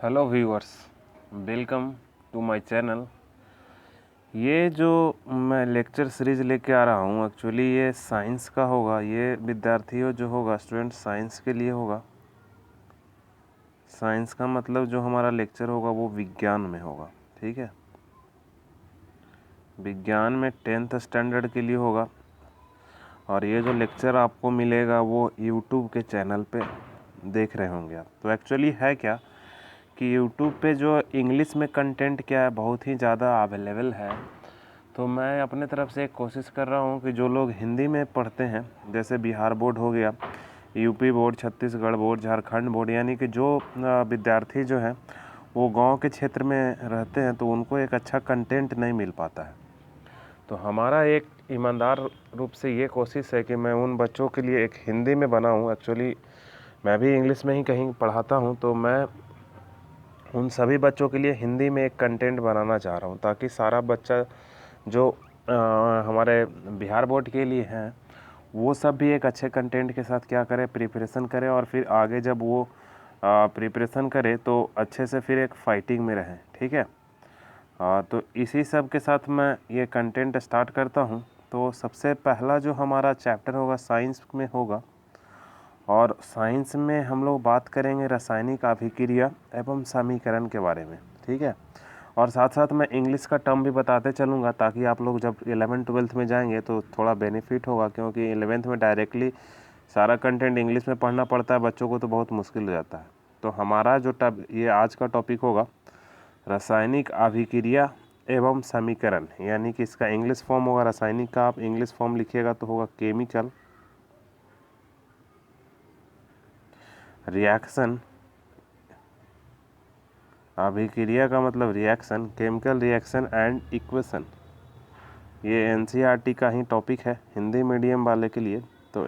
Hello viewers, welcome to my channel. ये जो मैं लेक्चर सीरीज़ लेके आ रहा हूँ एक्चुअली ये साइंस का होगा। ये विद्यार्थियों जो होगा स्टूडेंट साइंस के लिए होगा। साइंस का मतलब जो हमारा लेक्चर होगा वो विज्ञान में होगा, ठीक है। विज्ञान में 10th स्टैंडर्ड के लिए होगा। और ये जो लेक्चर आपको मिलेगा वो यूट्यूब के चैनल पे देख रहे होंगे आप। तो एक्चुअली है क्या कि यूट्यूब पे जो इंग्लिश में कंटेंट क्या है बहुत ही ज़्यादा अवेलेबल है। तो मैं अपने तरफ से एक कोशिश कर रहा हूँ कि जो लोग हिंदी में पढ़ते हैं, जैसे बिहार बोर्ड हो गया, UP board, Chhattisgarh board, Jharkhand board, यानी कि जो विद्यार्थी जो हैं वो गांव के क्षेत्र में रहते हैं तो उनको एक अच्छा कंटेंट नहीं मिल पाता है। तो हमारा एक ईमानदार रूप से ये कोशिश है कि मैं उन बच्चों के लिए एक हिंदी में बनाऊँ। एक्चुअली मैं भी इंग्लिश में ही कहीं पढ़ाता हूँ, तो मैं उन सभी बच्चों के लिए हिंदी में एक कंटेंट बनाना चाह रहा हूँ ताकि सारा बच्चा जो हमारे बिहार बोर्ड के लिए हैं वो सब भी एक अच्छे कंटेंट के साथ क्या करें, प्रिपरेशन करें। और फिर आगे जब वो प्रिपरेशन करे तो अच्छे से फिर एक फाइटिंग में रहें, ठीक है। तो इसी सब के साथ मैं ये कंटेंट स्टार्ट करता हूँ। तो सबसे पहला जो हमारा चैप्टर होगा साइंस में होगा, और साइंस में हम लोग बात करेंगे रासायनिक अभिक्रिया एवं समीकरण के बारे में, ठीक है। और साथ साथ मैं इंग्लिश का टर्म भी बताते चलूँगा ताकि आप लोग जब 11th-12th में जाएंगे तो थोड़ा बेनिफिट होगा, क्योंकि 11th में डायरेक्टली सारा कंटेंट इंग्लिश में पढ़ना पड़ता है बच्चों को, तो बहुत मुश्किल हो जाता है। तो हमारा जो ये आज का टॉपिक होगा रासायनिक अभिक्रिया एवं समीकरण, यानी कि इसका इंग्लिश फॉर्म होगा रासायनिक का, आप इंग्लिश फॉर्म लिखिएगा तो होगा केमिकल रिएक्शन। अभिक्रिया का मतलब reaction, chemical reaction and equation. ये एनसीईआरटी का ही टॉपिक है हिंदी मीडियम वाले के लिए। तो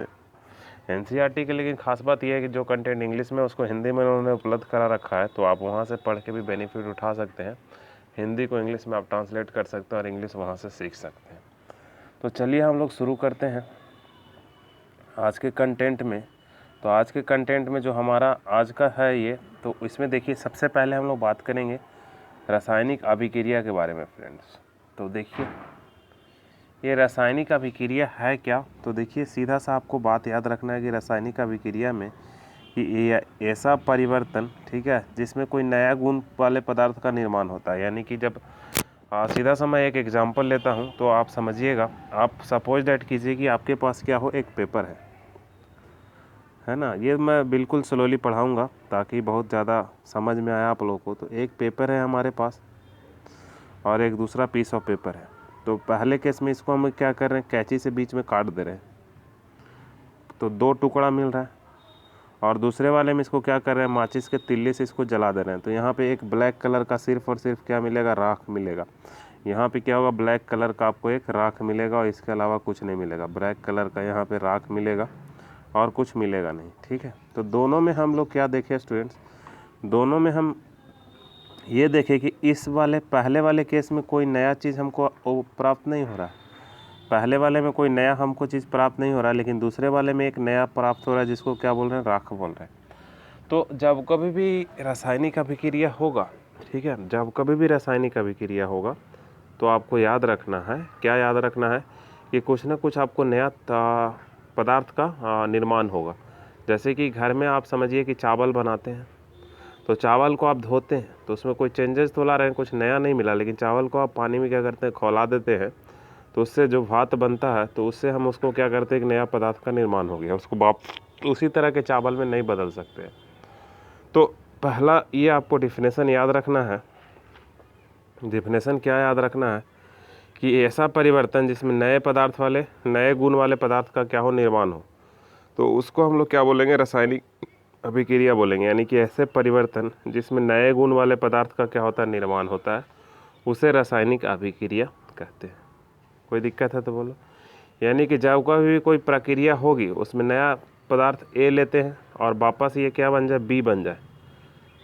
एनसीईआरटी के लेकिन खास बात यह है कि जो कंटेंट इंग्लिश में उसको हिंदी में उन्होंने उपलब्ध करा रखा है, तो आप वहाँ से पढ़ के भी बेनिफिट उठा सकते हैं। हिंदी को इंग्लिश में आप ट्रांसलेट कर सकते हैं और इंग्लिश वहाँ से सीख सकते हैं। तो चलिए हम लोग शुरू करते हैं आज के कंटेंट में। तो आज के कंटेंट में जो हमारा आज का है ये, तो इसमें देखिए सबसे पहले हम लोग बात करेंगे रासायनिक अभिक्रिया के बारे में फ्रेंड्स। तो देखिए ये रासायनिक अभिक्रिया है क्या। तो देखिए सीधा सा आपको बात याद रखना है कि रासायनिक अभिक्रिया में कि ये ऐसा परिवर्तन, ठीक है, जिसमें कोई नया गुण वाले पदार्थ का निर्माण होता है। यानी कि जब सीधा सा मैं एक एग्जांपल लेता हूं तो आप समझिएगा। आप सपोज दैट कीजिए कि आपके पास क्या हो, एक पेपर है ना। ये मैं बिल्कुल स्लोली पढ़ाऊंगा ताकि बहुत ज़्यादा समझ में आया आप लोगों को। तो एक पेपर है हमारे पास और एक दूसरा पीस ऑफ पेपर है। तो पहले केस में इसको हम क्या कर रहे हैं, कैंची से बीच में काट दे रहे हैं तो 2 टुकड़ा मिल रहा है। और दूसरे वाले में इसको क्या कर रहे हैं, माचिस के तिल्ले से इसको जला दे रहे हैं। तो यहाँ पे एक ब्लैक कलर का सिर्फ और सिर्फ क्या मिलेगा, राख मिलेगा। यहाँ पे क्या होगा, ब्लैक कलर का आपको एक राख मिलेगा और इसके अलावा कुछ नहीं मिलेगा। ब्लैक कलर का यहाँ पे राख मिलेगा और कुछ मिलेगा नहीं, ठीक है। तो दोनों में हम लोग क्या देखें स्टूडेंट्स, दोनों में हम ये देखें कि इस वाले पहले वाले केस में कोई नया चीज़ हमको प्राप्त नहीं हो रहा है। पहले वाले में कोई नया हमको चीज़ प्राप्त नहीं हो रहा है, लेकिन दूसरे वाले में एक नया प्राप्त हो रहा है जिसको क्या बोल रहे हैं, राख बोल रहे हैं। तो जब कभी भी रासायनिक अभिक्रिया होगा, ठीक है, जब कभी भी रासायनिक अभिक्रिया होगा तो आपको याद रखना है, क्या याद रखना है कि कुछ ना कुछ आपको नया पदार्थ का निर्माण होगा। जैसे कि घर में आप समझिए कि चावल बनाते हैं, तो चावल को आप धोते हैं तो उसमें कोई चेंजेस तो ला रहे हैं, कुछ नया नहीं मिला, लेकिन चावल को आप पानी में क्या करते हैं, खौला देते हैं, तो उससे जो भात बनता है तो उससे हम उसको क्या करते हैं, एक नया पदार्थ का निर्माण हो गया। उसको आप उसी तरह के चावल में नहीं बदल सकते। तो पहला ये आपको डिफिनेशन याद रखना है। डिफिनेशन क्या याद रखना है कि ऐसा परिवर्तन जिसमें नए पदार्थ वाले, नए गुण वाले पदार्थ का क्या हो, निर्माण हो, तो उसको हम लोग क्या बोलेंगे, रासायनिक अभिक्रिया बोलेंगे। यानी कि ऐसे परिवर्तन जिसमें नए गुण वाले पदार्थ का क्या होता है, निर्माण होता है, उसे रासायनिक अभिक्रिया कहते हैं। कोई दिक्कत है तो बोलो। यानी कि जब कभी भी कोई प्रक्रिया होगी उसमें नया पदार्थ ए लेते हैं और वापस ये क्या बन जाए, बी बन जाए,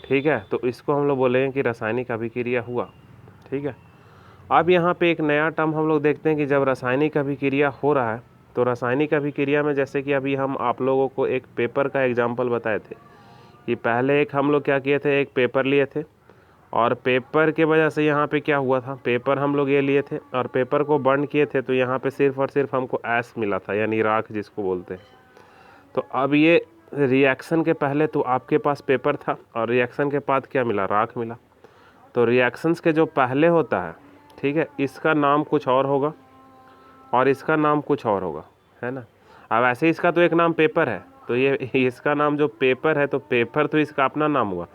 ठीक है, तो इसको हम लोग बोलेंगे कि रासायनिक अभिक्रिया हुआ, ठीक है। अब यहाँ पे एक नया टर्म हम लोग देखते हैं कि जब रासायनिक अभिक्रिया हो रहा है तो रासायनिक अभिक्रिया में, जैसे कि अभी हम आप लोगों को एक पेपर का एग्जाम्पल बताए थे कि पहले एक हम लोग क्या किए थे, एक पेपर लिए थे और पेपर के वजह से यहाँ पे क्या हुआ था, पेपर हम लोग ये लिए थे और पेपर को बर्न किए थे तो यहाँ पे सिर्फ और सिर्फ हमको ऐश मिला था, यानी राख जिसको बोलते हैं। तो अब ये रिएक्शन के पहले तो आपके पास पेपर था और रिएक्शन के बाद क्या मिला, राख मिला। तो रिएक्शंस के जो पहले होता है, ठीक है, इसका नाम कुछ और होगा और इसका नाम कुछ और होगा, है ना। अब ऐसे इसका तो एक नाम पेपर है, तो ये इसका नाम जो पेपर है, तो पेपर तो इसका अपना नाम हुआ,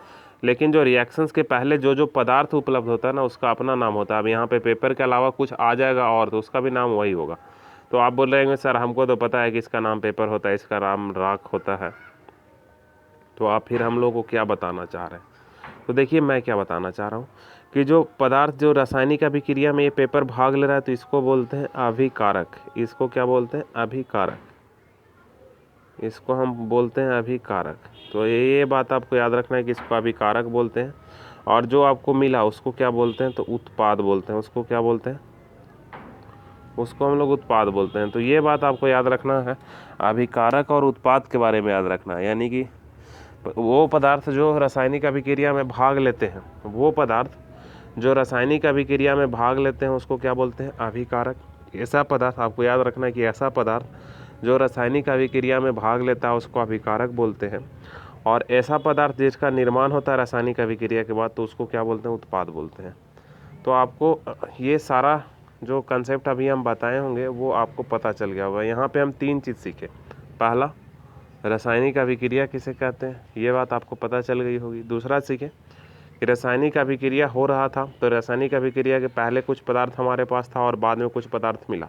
लेकिन जो रिएक्शंस के पहले जो जो पदार्थ उपलब्ध होता है ना, उसका अपना नाम होता है। अब यहाँ पे पेपर के अलावा कुछ आ जाएगा और तो उसका भी नाम वही होगा। तो आप बोल रहे हैं सर हमको तो पता है कि इसका नाम पेपर होता है, इसका नाम राख होता है, तो आप फिर हम लोग को क्या बताना चाह रहे हैं। तो देखिए मैं क्या बताना चाह रहा हूँ कि जो पदार्थ जो रासायनिक अभिक्रिया में ये पेपर भाग ले रहा है तो इसको बोलते हैं अभिकारक। इसको क्या बोलते हैं, अभिकारक। इसको हम बोलते हैं अभिकारक। तो ये बात आपको याद रखना है कि इसको अभिकारक बोलते हैं। और जो आपको मिला उसको क्या बोलते हैं, तो उत्पाद बोलते हैं। उसको क्या बोलते हैं, उसको हम लोग उत्पाद बोलते हैं। तो ये बात आपको याद रखना है, अभिकारक और उत्पाद के बारे में याद रखना है। यानी कि वो पदार्थ जो रासायनिक अभिक्रिया में भाग लेते हैं, वो पदार्थ जो रासायनिक अभिक्रिया में भाग लेते हैं उसको क्या बोलते हैं, अभिकारक। ऐसा पदार्थ आपको याद रखना है कि ऐसा पदार्थ जो रासायनिक अभिक्रिया में भाग लेता है उसको अभिकारक बोलते हैं। और ऐसा पदार्थ जिसका निर्माण होता है रासायनिक अभिक्रिया के बाद तो उसको क्या बोलते हैं, उत्पाद बोलते हैं। तो आपको ये सारा जो कंसेप्ट अभी हम बताए होंगे वो आपको पता चल गया होगा। यहाँ पे हम 3 चीज़ सीखे। पहला, रासायनिक अभिक्रिया किसे कहते हैं, ये बात आपको पता चल गई होगी। दूसरा सीखे कि रासायनिक अभिक्रिया हो रहा था तो रासायनिक अभिक्रिया के पहले कुछ पदार्थ हमारे पास था और बाद में कुछ पदार्थ मिला।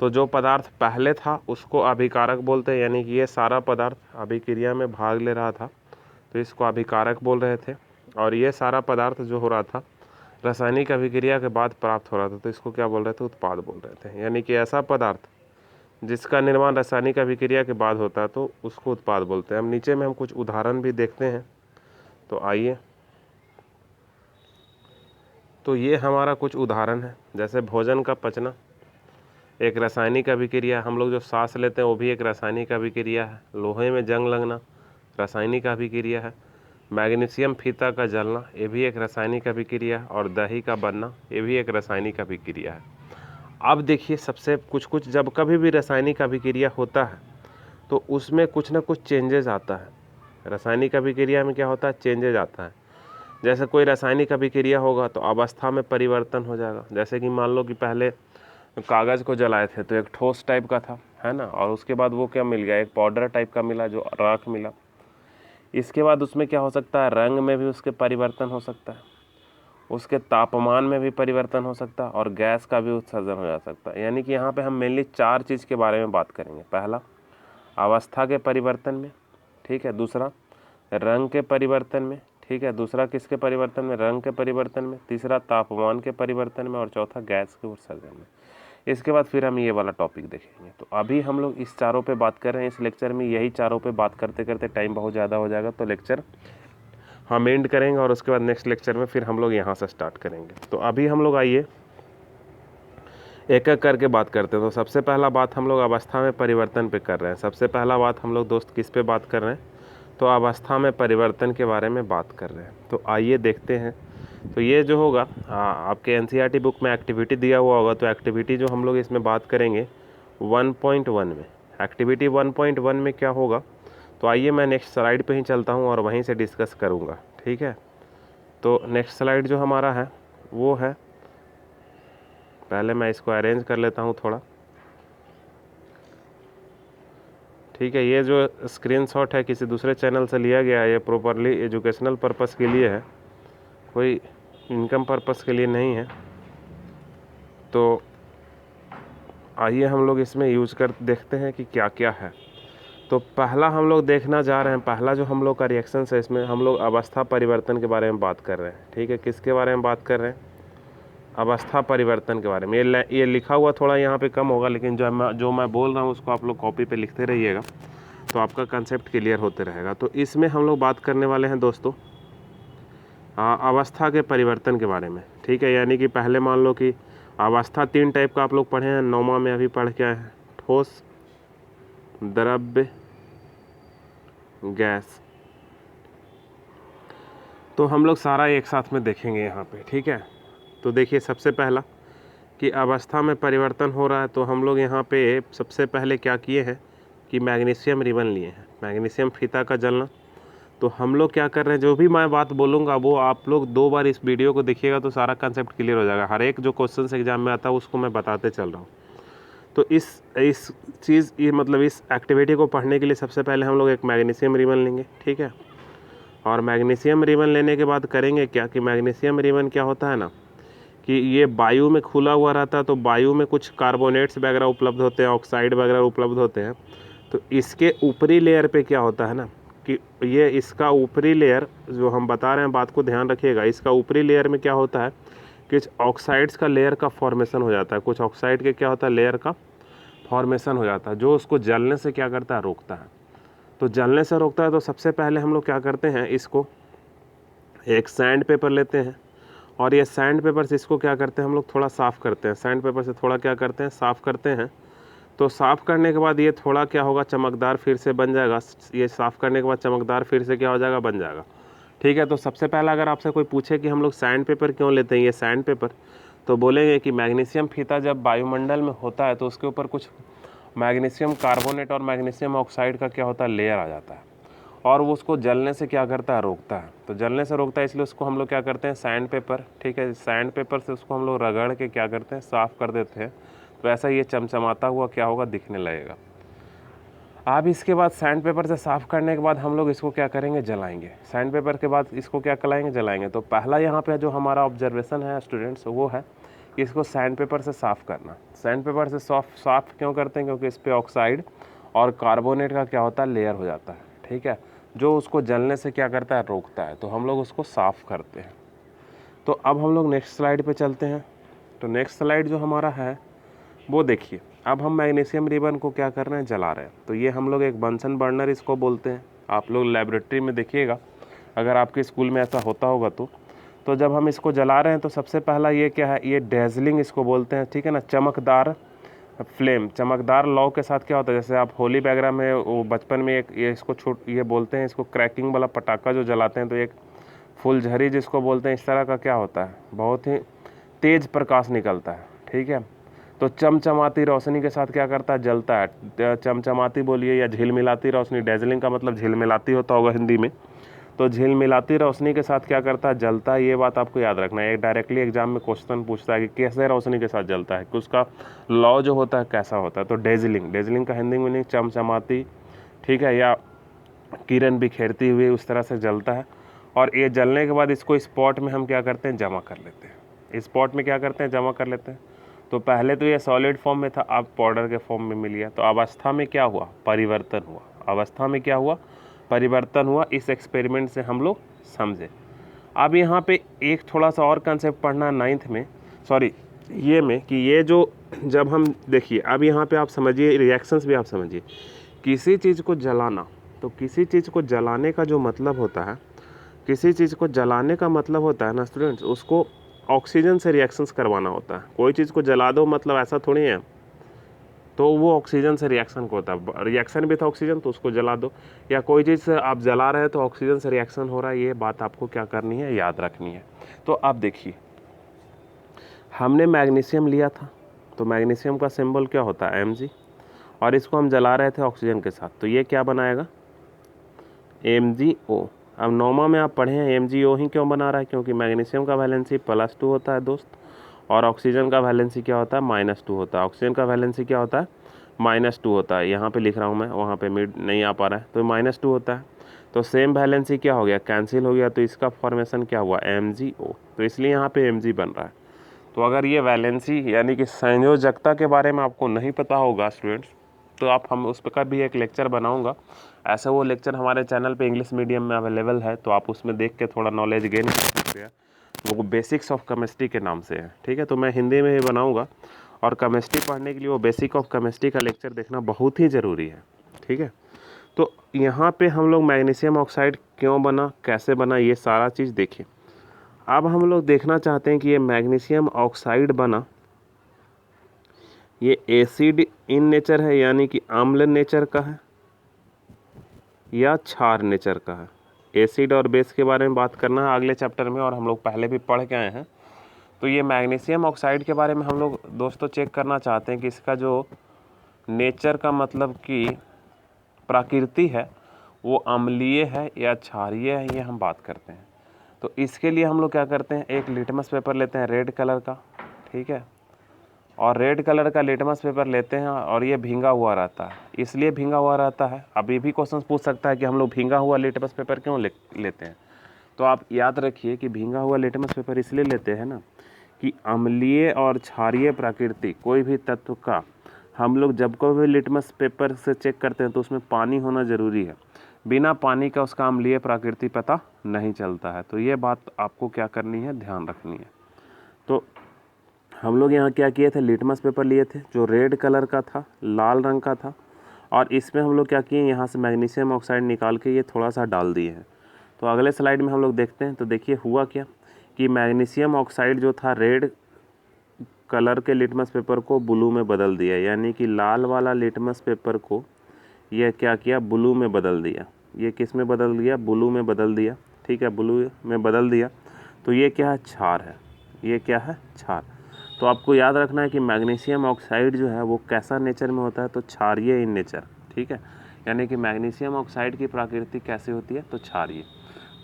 तो जो पदार्थ पहले था उसको अभिकारक बोलते हैं, यानी कि ये सारा पदार्थ अभिक्रिया में भाग ले रहा था तो इसको अभिकारक बोल रहे थे। और ये सारा पदार्थ जो हो रहा था रासायनिक अभिक्रिया के बाद प्राप्त हो रहा था तो इसको क्या बोल रहे थे, उत्पाद बोल रहे थे। यानी कि ऐसा पदार्थ जिसका निर्माण रासायनिक अभिक्रिया के बाद होता है तो उसको उत्पाद बोलते हैं। अब नीचे में हम कुछ उदाहरण भी देखते हैं, तो आइए। तो ये हमारा कुछ उदाहरण है, जैसे भोजन का पचना एक रासायनिक अभिक्रिया, हम लोग जो सांस लेते हैं वो भी एक रासायनिक अभिक्रिया है। लोहे में जंग लगना रासायनिक अभिक्रिया है। मैग्नीशियम फीता का जलना ये भी एक रासायनिक अभिक्रिया है। और दही का बनना ये भी एक रासायनिक अभिक्रिया है। अब देखिए सबसे कुछ जब कभी भी रासायनिक अभिक्रिया होता है तो उसमें कुछ ना कुछ चेंजेस आता है। रासायनिक अभिक्रिया में क्या होता है, चेंजेस आता है। जैसे कोई रासायनिक अभिक्रिया होगा तो अवस्था में परिवर्तन हो जाएगा। जैसे कि मान लो कि पहले कागज़ को जलाए थे तो एक ठोस टाइप का था, है ना, और उसके बाद वो क्या मिल गया, एक पाउडर टाइप का मिला जो राख मिला। इसके बाद उसमें क्या हो सकता है, रंग में भी उसके परिवर्तन हो सकता है, उसके तापमान में भी परिवर्तन हो सकता है और गैस का भी उत्सर्जन हो जा सकता है। यानी कि यहाँ पे हम मेनली 4 चीज़ के बारे में बात करेंगे। पहला, अवस्था के परिवर्तन में, ठीक है। दूसरा, रंग के परिवर्तन में, ठीक है। दूसरा किसके परिवर्तन में, रंग के परिवर्तन में। तीसरा, तापमान के परिवर्तन में। और चौथा, गैस के उत्सर्जन में। इसके बाद फिर हम ये वाला टॉपिक देखेंगे। तो अभी हम लोग इस चारों पे बात कर रहे हैं। इस लेक्चर में यही चारों पे बात करते करते टाइम बहुत ज़्यादा हो जाएगा, तो लेक्चर हम एंड करेंगे और उसके बाद नेक्स्ट लेक्चर में फिर हम लोग यहाँ से स्टार्ट करेंगे। तो अभी हम लोग आइए एक एक करके बात करते हैं। तो सबसे पहला बात हम लोग अवस्था में परिवर्तन पे कर रहे हैं। सबसे पहला बात हम लोग दोस्त किस पे बात कर रहे हैं, तो अवस्था में परिवर्तन के बारे में बात कर रहे हैं। तो आइए देखते हैं। तो ये जो होगा आपके एनसीईआरटी बुक में एक्टिविटी दिया हुआ होगा। तो एक्टिविटी जो हम लोग इसमें बात करेंगे 1.1 में, एक्टिविटी 1.1 में क्या होगा, तो आइए मैं नेक्स्ट स्लाइड पे ही चलता हूँ और वहीं से डिस्कस करूँगा, ठीक है। तो नेक्स्ट स्लाइड जो हमारा है वो है, पहले मैं इसको अरेंज कर लेता हूँ थोड़ा, ठीक है। ये जो स्क्रीनशॉट है किसी दूसरे चैनल से लिया गया है, ये प्रॉपरली एजुकेशनल पर्पस के लिए है, कोई इनकम पर्पस के लिए नहीं है। तो आइए हम लोग इसमें यूज कर देखते हैं कि क्या क्या है। तो पहला हम लोग देखना जा रहे हैं, पहला जो हम लोग का रिएक्शन है इसमें हम लोग अवस्था परिवर्तन के बारे में बात कर रहे हैं, ठीक है। किसके बारे में बात कर रहे हैं, अवस्था परिवर्तन के बारे में। ये लिखा हुआ थोड़ा यहाँ पे कम होगा, लेकिन जो मैं बोल रहा हूँ उसको आप लोग कॉपी पे लिखते रहिएगा तो आपका कंसेप्ट क्लियर होते रहेगा। तो इसमें हम लोग बात करने वाले हैं दोस्तों अवस्था के परिवर्तन के बारे में, ठीक है। यानी कि पहले मान लो कि अवस्था 3 टाइप का आप लोग पढ़े हैं, 9वां में अभी पढ़ के आए हैं, ठोस, द्रव्य, गैस, तो हम लोग सारा एक साथ में देखेंगे यहाँ पे, ठीक है। तो देखिए सबसे पहला कि अवस्था में परिवर्तन हो रहा है, तो हम लोग यहाँ पे सबसे पहले क्या किए हैं कि मैग्नीशियम रिबन लिए हैं, मैग्नीशियम फीता का जलना। तो हम लोग क्या कर रहे हैं, जो भी मैं बात बोलूँगा वो आप लोग 2 बार इस वीडियो को देखिएगा तो सारा कंसेप्ट क्लियर हो जाएगा। हर एक जो क्वेश्चन एग्जाम में आता है उसको मैं बताते चल रहा हूँ। तो इस चीज़ ये मतलब इस एक्टिविटी को पढ़ने के लिए सबसे पहले हम लोग एक मैग्नीशियम रिबन लेंगे, ठीक है। और मैग्नीशियम रिबन लेने के बाद करेंगे क्या कि मैग्नीशियम रिबन क्या होता है ना कि ये वायु में खुला हुआ रहता है, तो वायु में कुछ कार्बोनेट्स वगैरह उपलब्ध होते हैं, ऑक्साइड वगैरह उपलब्ध होते हैं। तो इसके ऊपरी लेयर पे क्या होता है ना कि ये इसका ऊपरी लेयर जो हम बता रहे हैं, बात को ध्यान रखिएगा, इसका ऊपरी लेयर में क्या होता है कि ऑक्साइड्स का लेयर का फॉर्मेशन हो जाता है, कुछ ऑक्साइड के क्या होता है लेयर का फॉर्मेशन हो जाता है, जो उसको जलने से क्या करता है रोकता है। तो जलने से रोकता है, तो सबसे पहले हम लोग क्या करते हैं, इसको एक सैंड पेपर लेते हैं और ये सैंड पेपर से इसको क्या करते हैं हम लोग थोड़ा साफ़ करते हैं, सैंड पेपर से थोड़ा क्या करते हैं साफ़ करते हैं। तो साफ़ करने के बाद ये थोड़ा क्या होगा चमकदार फिर से बन जाएगा, ये साफ़ करने के बाद चमकदार फिर से क्या हो जाएगा बन जाएगा, ठीक है। तो सबसे पहला अगर आपसे कोई पूछे कि हम लोग सैंड पेपर क्यों लेते हैं, ये सैंड पेपर, तो बोलेंगे कि मैग्नीशियम फीता जब वायुमंडल में होता है तो उसके ऊपर कुछ मैग्नीशियम कार्बोनेट और मैग्नीशियम ऑक्साइड का क्या होता है लेयर आ जाता है और वो उसको जलने से क्या करता है रोकता है। तो जलने से रोकता है इसलिए उसको हम लोग क्या करते हैं सैंड पेपर, ठीक है, सैंड पेपर से उसको हम लोग रगड़ के क्या करते हैं साफ़ कर देते हैं। तो ऐसा ये चमचमाता हुआ क्या होगा दिखने लगेगा। अब इसके बाद सैंड पेपर से साफ़ करने के बाद हम लोग इसको क्या करेंगे जलाएंगे, सैंड पेपर के बाद इसको क्या कराएंगे जलाएंगे। तो पहला यहाँ पे जो हमारा ऑब्जर्वेशन है स्टूडेंट्स वो है कि इसको सैंड पेपर से साफ़ करना। सैंड पेपर से साफ़ क्यों करते हैं, क्योंकि इस पर ऑक्साइड और कार्बोनेट का क्या होता है लेयर हो जाता है, ठीक है, जो उसको जलने से क्या करता है रोकता है। तो हम लोग उसको साफ़ करते हैं। तो अब हम लोग नेक्स्ट स्लाइड पे चलते हैं। तो नेक्स्ट स्लाइड जो हमारा है वो देखिए, अब हम मैग्नीशियम रिबन को क्या कर रहे हैं जला रहे हैं। तो ये हम लोग एक बंसन बर्नर इसको बोलते हैं, आप लोग लेबोरेटरी में देखिएगा अगर आपके स्कूल में ऐसा होता होगा तो जब हम इसको जला रहे हैं तो सबसे पहला ये क्या है, ये डेजलिंग इसको बोलते हैं, ठीक है ना, चमकदार फ्लेम, चमकदार लौ के साथ क्या होता है, जैसे आप होली वगैरह में वो बचपन में एक ये इसको ये बोलते हैं इसको क्रैकिंग वाला पटाखा जो जलाते हैं, तो एक फुलझड़ी जिसको बोलते हैं, इस तरह का क्या होता है बहुत ही तेज़ प्रकाश निकलता है, ठीक है। तो चमचमाती रोशनी के साथ क्या करता है जलता है, चमचमाती बोलिए या झिलमिलाती रोशनी, डेजलिंग का मतलब झिलमिलाती होता होगा हिंदी में, तो झिलमिलाती रोशनी के साथ क्या करता है जलता है। ये बात आपको याद रखना है, एक डायरेक्टली एग्जाम में क्वेश्चन पूछता है कि कैसे रोशनी के साथ जलता है, कि उसका लॉ जो होता है कैसा होता है। तो डेजलिंग का हिंदी मीनिंग चमचमाती, ठीक है, या किरण बिखेरती हुई उस तरह से जलता है। और ये जलने के बाद इसको स्पॉट में हम क्या करते हैं जमा कर लेते हैं, स्पॉट में क्या करते हैं जमा कर लेते हैं। तो पहले तो ये सॉलिड फॉर्म में था, अब पाउडर के फॉर्म में मिल गया। तो अवस्था में क्या हुआ परिवर्तन हुआ, अवस्था में क्या हुआ परिवर्तन हुआ, इस एक्सपेरिमेंट से हम लोग समझे। अब यहाँ पे एक थोड़ा सा और कंसेप्ट पढ़ना 9th में, सॉरी ये में, कि ये जो जब हम देखिए अब यहाँ पे आप समझिए रिएक्शंस भी आप समझिए। किसी चीज़ को जलाना, तो किसी चीज़ को जलाने का जो मतलब होता है, किसी चीज़ को जलाने का मतलब होता है ना स्टूडेंट्स, उसको ऑक्सीजन से रिएक्शंस करवाना होता है। कोई चीज़ को जला दो मतलब ऐसा थोड़ी है, तो वो ऑक्सीजन से रिएक्शन को होता है, रिएक्शन भी था ऑक्सीजन तो उसको जला दो, या कोई चीज़ आप जला रहे हैं तो ऑक्सीजन से रिएक्शन हो रहा है, ये बात आपको क्या करनी है याद रखनी है। तो आप देखिए हमने मैग्नीशियम लिया था, तो मैग्नीशियम का सिंबल क्या होता है Mg, और इसको हम जला रहे थे ऑक्सीजन के साथ, तो ये क्या बनाएगा MgO। अब नौमा में आप पढ़े हैं MgO ही क्यों बना रहा है, क्योंकि मैग्नीशियम का वैलेंसी +2 होता है दोस्त, और ऑक्सीजन का वैलेंसी क्या होता है -2 होता है। ऑक्सीजन का वैलेंसी क्या होता है -2 होता है, यहाँ पे लिख रहा हूँ मैं, वहाँ पे मिड नहीं आ पा रहा है, तो -2 होता है। तो सेम वैलेंसी क्या हो गया कैंसिल हो गया, तो इसका फॉर्मेशन क्या हुआ MgO, तो इसलिए यहाँ पे Mg बन रहा है। तो अगर ये वैलेंसी यानी कि संयोजकता के बारे में आपको नहीं पता होगा स्टूडेंट्स, तो आप हम उस पर भी एक लेक्चर बनाऊंगा, ऐसा वो लेक्चर हमारे चैनल पे इंग्लिश मीडियम में अवेलेबल है, तो आप उसमें देख के थोड़ा नॉलेज गेन कर सकते हैं। वो बेसिक्स ऑफ केमिस्ट्री के नाम से है, ठीक है। तो मैं हिंदी में ही बनाऊंगा, और केमिस्ट्री पढ़ने के लिए वो बेसिक ऑफ केमिस्ट्री का लेक्चर देखना बहुत ही ज़रूरी है, ठीक है। तो यहाँ पे हम लोग मैग्नीशियम ऑक्साइड क्यों बना, कैसे बना, ये सारा चीज़ देखिए। अब हम लोग देखना चाहते हैं कि ये मैग्नीशियम ऑक्साइड बना, ये एसिड इन नेचर है यानी कि अम्ल नेचर का है, या क्षार नेचर का है। एसिड और बेस के बारे में बात करना है अगले चैप्टर में, और हम लोग पहले भी पढ़ के आए हैं। तो ये मैग्नीशियम ऑक्साइड के बारे में हम लोग दोस्तों चेक करना चाहते हैं कि इसका जो नेचर का मतलब कि प्रकृति है वो अम्लीय है या क्षारीय है, ये हम बात करते हैं। तो इसके लिए हम लोग क्या करते हैं, एक लिटमस पेपर लेते हैं रेड कलर का, ठीक है, और रेड कलर का लिटमस पेपर लेते हैं और ये भींगा हुआ रहता है। इसलिए भींगा हुआ रहता है, अभी भी क्वेश्चन पूछ सकता है कि हम लोग भींगा हुआ लिटमस पेपर क्यों लेते हैं। तो आप याद रखिए कि भींगा हुआ लिटमस पेपर इसलिए लेते हैं ना कि अम्लीय और क्षारीय प्रकृति कोई भी तत्व का हम लोग जब कोई भी लिटमस पेपर से चेक करते हैं तो उसमें पानी होना ज़रूरी है। बिना पानी का उसका अम्लीय प्रकृति पता नहीं चलता है। तो ये बात आपको क्या करनी है, ध्यान रखनी है। तो हम लोग यहाँ क्या किए थे, लिटमस पेपर लिए थे जो रेड कलर का था, लाल रंग का था, और इसमें हम लोग क्या किए, यहाँ से मैग्नीशियम ऑक्साइड निकाल के ये थोड़ा सा डाल दिए हैं। तो अगले स्लाइड में हम लोग देखते हैं। तो देखिए हुआ क्या कि मैग्नीशियम ऑक्साइड जो था रेड कलर के लिटमस पेपर को ब्लू में बदल दिया, यानी कि लाल वाला लिटमस पेपर को यह क्या किया, ब्लू में बदल दिया। ये किस में बदल दिया, ब्लू में बदल दिया, ठीक है, ब्लू में बदल दिया। तो ये क्या है, क्षार है, ये क्या है, क्षार। तो आपको याद रखना है कि मैग्नीशियम ऑक्साइड जो है वो कैसा नेचर में होता है, तो क्षारीय इन नेचर, ठीक है, यानी कि मैग्नीशियम ऑक्साइड की प्रकृति कैसी होती है, तो क्षारीय।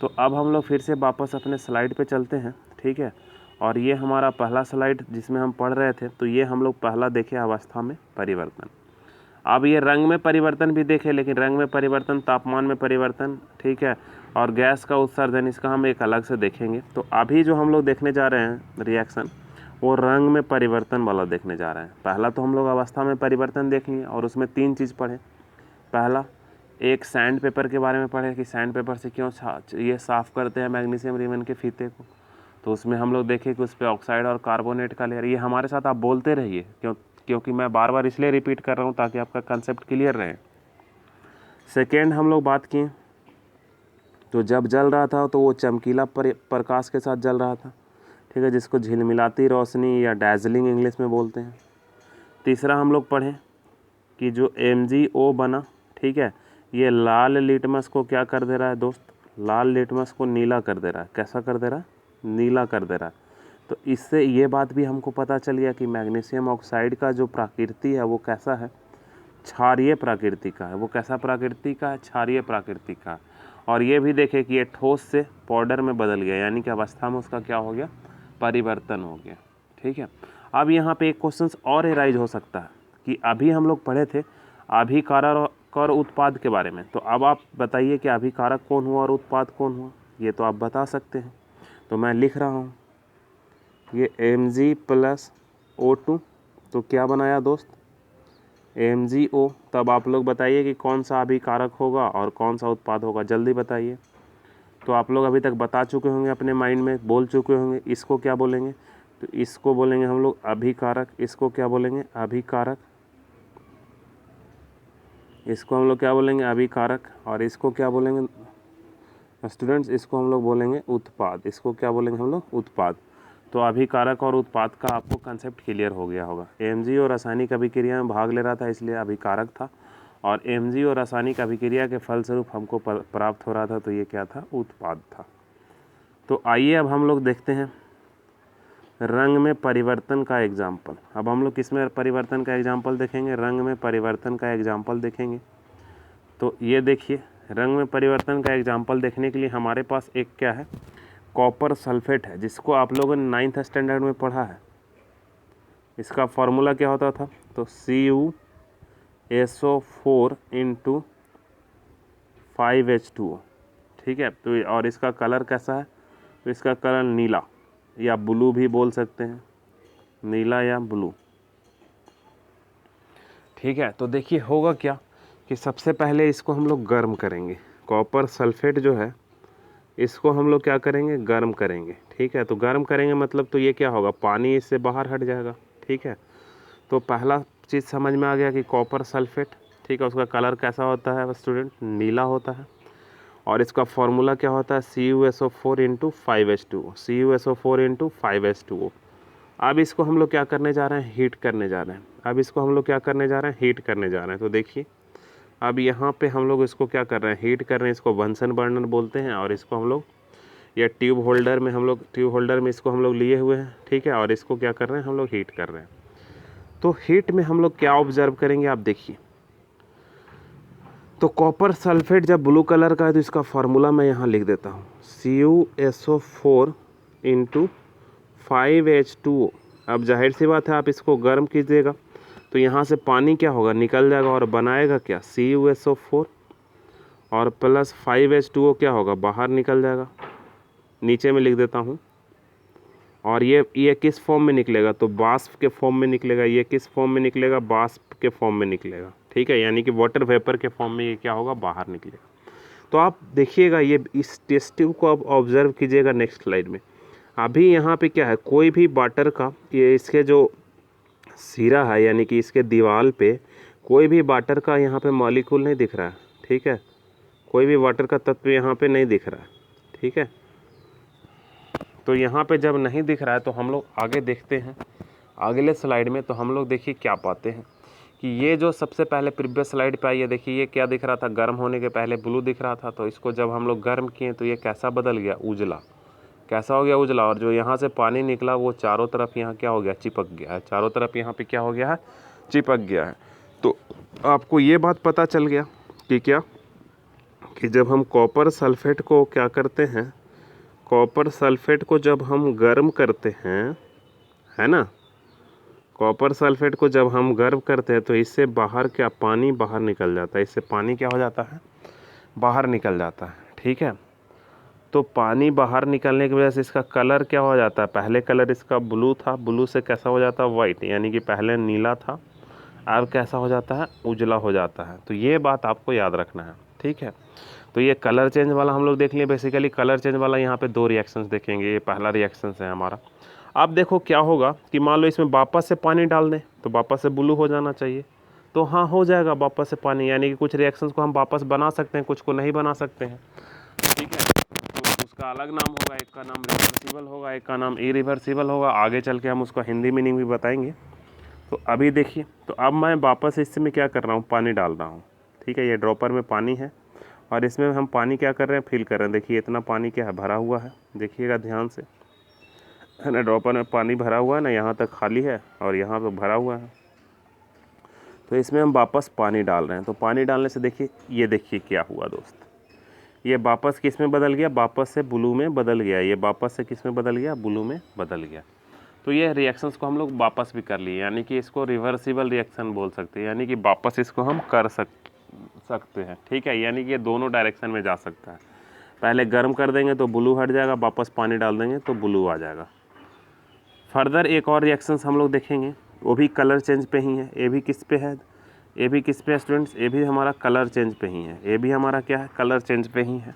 तो अब हम लोग फिर से वापस अपने स्लाइड पे चलते हैं, ठीक है, और ये हमारा पहला स्लाइड जिसमें हम पढ़ रहे थे। तो ये हम लोग पहला देखे अवस्था में परिवर्तन। अब ये रंग में परिवर्तन भी देखे, लेकिन रंग में परिवर्तन, तापमान में परिवर्तन, ठीक है, और गैस का उत्सर्जन, इसका हम एक अलग से देखेंगे। तो अभी जो हम लोग देखने जा रहे हैं रिएक्शन, वो रंग में परिवर्तन वाला देखने जा रहे हैं। पहला तो हम लोग अवस्था में परिवर्तन देखेंगे और उसमें 3 चीज़ पढ़े। पहला, एक सैंड पेपर के बारे में पढ़े कि सैंड पेपर से क्यों ये साफ़ करते हैं मैग्नीशियम रिबन के फीते को। तो उसमें हम लोग देखें कि उस पर ऑक्साइड और कार्बोनेट का लेयर, ये हमारे साथ आप बोलते रहिए क्योंकि मैं बार बार इसलिए रिपीट कर रहा हूँ ताकि आपका कंसेप्ट क्लियर रहे। सेकेंड हम लोग बात किए, तो जब जल रहा था तो वो चमकीला प्रकाश के साथ जल रहा था, ठीक है, जिसको झिलमिलाती रोशनी या डैजलिंग इंग्लिश में बोलते हैं। तीसरा हम लोग पढ़ें कि जो MgO बना, ठीक है, ये लाल लिटमस को क्या कर दे रहा है दोस्त, लाल लिटमस को नीला कर दे रहा है। कैसा कर दे रहा है, नीला कर दे रहा है। तो इससे ये बात भी हमको पता चल गया कि मैग्नीशियम ऑक्साइड का जो प्रकृति है वो कैसा है, क्षारीय प्रकृति का है। वो कैसा प्रकृति का है, क्षारीय प्रकृति का। और ये भी देखे कि ये ठोस से पाउडर में बदल गया, यानी कि अवस्था में उसका क्या हो गया, परिवर्तन हो गया, ठीक है। अब यहाँ पे एक क्वेश्चन और एराइज हो सकता है कि अभी हम लोग पढ़े थे अभिकारक और उत्पाद के बारे में। तो अब आप बताइए कि अभिकारक कौन हुआ और उत्पाद कौन हुआ, ये तो आप बता सकते हैं। तो मैं लिख रहा हूँ ये Mg+O2, तो क्या बनाया दोस्त, MgO। तब आप लोग बताइए कि कौन सा अभिकारक होगा और कौन सा उत्पाद होगा, जल्दी बताइए। तो आप लोग अभी तक बता चुके होंगे, अपने माइंड में बोल चुके होंगे। इसको क्या बोलेंगे, तो इसको बोलेंगे हम लोग अभिकारक। इसको क्या बोलेंगे, अभिकारक। इसको हम लोग क्या बोलेंगे, अभिकारक। और इसको क्या बोलेंगे स्टूडेंट्स, इसको हम लोग बोलेंगे उत्पाद। इसको क्या बोलेंगे हम लोग, उत्पाद। तो अभिकारक और उत्पाद का आपको कंसेप्ट क्लियर हो गया होगा। MgO रासायनिक अभिक्रिया में भाग ले रहा था इसलिए अभिकारक था, और MgO रासायनिक अभिक्रिया के फलस्वरूप हमको प्राप्त हो रहा था, तो ये क्या था, उत्पाद था। तो आइए अब हम लोग देखते हैं रंग में परिवर्तन का एग्जाम्पल। अब हम लोग किस में परिवर्तन का एग्जाम्पल देखेंगे, रंग में परिवर्तन का एग्जाम्पल देखेंगे। तो ये देखिए, रंग में परिवर्तन का एग्जाम्पल देखने के लिए हमारे पास एक क्या है, कॉपर सल्फेट है, जिसको आप लोगों ने 9th स्टैंडर्ड में पढ़ा है। इसका फॉर्मूला क्या होता था, तो CuSO4 × 5H2O, ठीक है। तो और इसका कलर कैसा है, तो इसका कलर नीला या ब्लू भी बोल सकते हैं, नीला या ब्लू, ठीक है। तो देखिए होगा क्या कि सबसे पहले इसको हम लोग गर्म करेंगे। कॉपर सल्फेट जो है इसको हम लोग क्या करेंगे, गर्म करेंगे, ठीक है। तो गर्म करेंगे मतलब तो ये क्या होगा, पानी इससे बाहर हट जाएगा, ठीक है। तो पहला चीज़ समझ में आ गया कि कॉपर सल्फेट, ठीक है, उसका कलर कैसा होता है स्टूडेंट, नीला होता है। और इसका फॉर्मूला क्या होता है, CuSO4 × 5H2O, CuSO4 × 5H2O। अब इसको हम लोग क्या करने जा रहे हैं, हीट करने जा रहे हैं। अब इसको हम लोग क्या करने जा रहे हैं, हीट करने जा रहे हैं। तो देखिए अब यहाँ पे हम लोग इसको क्या कर रहे हैं, हीट कर रहे हैं, इसको बंसन बर्नर बोलते हैं। और इसको हम लोग ये ट्यूब होल्डर में इसको हम लोग लिए हुए हैं, ठीक है। और इसको क्या कर रहे हैं, हम लोग हीट कर रहे हैं। तो हीट में हम लोग क्या ऑब्जर्व करेंगे, आप देखिए। तो कॉपर सल्फेट जब ब्लू कलर का है तो इसका फार्मूला मैं यहाँ लिख देता हूँ, CuSO4 × 5H2O। अब जाहिर सी बात है, आप इसको गर्म कीजिएगा तो यहाँ से पानी क्या होगा, निकल जाएगा और बनाएगा क्या, CuSO4 और प्लस 5H2O क्या होगा, बाहर निकल जाएगा। नीचे में लिख देता हूँ। और ये किस फॉर्म में निकलेगा, तो वाष्प के फॉर्म में निकलेगा। ये किस फॉर्म में निकलेगा, वाष्प के फॉर्म में निकलेगा, ठीक है। यानी कि वाटर वेपर के फॉर्म में ये क्या होगा, बाहर निकलेगा। तो आप देखिएगा, ये इस टेस्ट ट्यूब को आप ऑब्जर्व कीजिएगा नेक्स्ट स्लाइड में। अभी यहाँ पे क्या है, कोई भी वाटर का ये इसके जो सिरा है, यानी कि इसके दीवार पे कोई भी वाटर का यहाँ पे मॉलिक्यूल नहीं दिख रहा है, ठीक है। कोई भी वाटर का तत्व यहाँ पे नहीं दिख रहा है, ठीक है। तो यहाँ पे जब नहीं दिख रहा है तो हम लोग आगे देखते हैं अगले स्लाइड में। तो हम लोग देखिए क्या पाते हैं कि ये जो सबसे पहले प्रीवियस स्लाइड पे आई है, देखिए ये क्या दिख रहा था, गर्म होने के पहले ब्लू दिख रहा था। तो इसको जब हम लोग गर्म किए तो ये कैसा बदल गया, उजला। कैसा हो गया, उजला। और जो यहाँ से पानी निकला वो चारों तरफ यहाँ क्या हो गया, चिपक गया है। चारों तरफ यहाँ पे क्या हो गया है, चिपक गया है। तो आपको ये बात पता चल गया कि क्या, कि जब हम कॉपर सल्फेट को क्या करते हैं, कॉपर सल्फेट को जब हम गर्म करते हैं, है ना, कॉपर सल्फेट को जब हम गर्म करते हैं तो इससे बाहर क्या, पानी बाहर निकल जाता है। इससे पानी क्या हो जाता है, बाहर निकल जाता है, ठीक है। तो पानी बाहर निकलने की वजह से इसका कलर क्या हो जाता है, पहले कलर इसका ब्लू था, ब्लू से कैसा हो जाता है, वाइट। यानी कि पहले नीला था, अब कैसा हो जाता है, उजला हो जाता है। तो ये बात आपको याद रखना है, ठीक है। तो ये कलर चेंज वाला हम लोग देख लिए। बेसिकली कलर चेंज वाला यहाँ पे 2 रिएक्शंस देखेंगे। ये पहला रिएक्शंस है हमारा। अब देखो क्या होगा कि मान लो इसमें वापस से पानी डाल दें तो वापस से ब्लू हो जाना चाहिए। तो हाँ, हो जाएगा वापस से पानी। यानी कि कुछ रिएक्शंस को हम वापस बना सकते हैं, कुछ को नहीं बना सकते हैं, ठीक है। तो उसका अलग नाम होगा, एक का नाम रिवर्सिबल होगा, एक का नाम इरिवर्सिबल होगा। आगे चल के हम उसका हिंदी मीनिंग भी बताएंगे। तो अभी देखिए, तो अब मैं वापस इसमें क्या कर रहा हूँ, पानी डाल रहा हूँ, ठीक है। ये ड्रॉपर में पानी है और इसमें हम पानी क्या कर रहे हैं, फिल कर रहे हैं। देखिए इतना पानी क्या है, भरा हुआ है, देखिएगा ध्यान से, है ना। ड्रॉपर में पानी भरा हुआ है ना, यहाँ तक खाली है और यहाँ पे भरा हुआ है। तो इसमें हम वापस पानी डाल रहे हैं। तो पानी डालने से देखिए, ये देखिए क्या हुआ दोस्त, ये वापस किस में बदल गया, वापस से ब्लू में बदल गया। ये वापस से किस में बदल गया, ब्लू में बदल गया। तो ये रिएक्शंस को हम लोग वापस भी कर लिए, यानी कि इसको रिवर्सिबल रिएक्शन बोल सकते हैं। यानी कि वापस इसको हम कर सकते हैं, ठीक है। यानी कि ये दोनों डायरेक्शन में जा सकता है। पहले गर्म कर देंगे तो ब्लू हट जाएगा, वापस पानी डाल देंगे तो ब्लू आ जाएगा। फर्दर एक और रिएक्शंस हम लोग देखेंगे, वो भी कलर चेंज पे ही है। ये भी किस पे है, ये भी किस पे है स्टूडेंट्स, ये भी हमारा कलर चेंज पे ही है। ये भी हमारा क्या है, कलर चेंज पे ही है।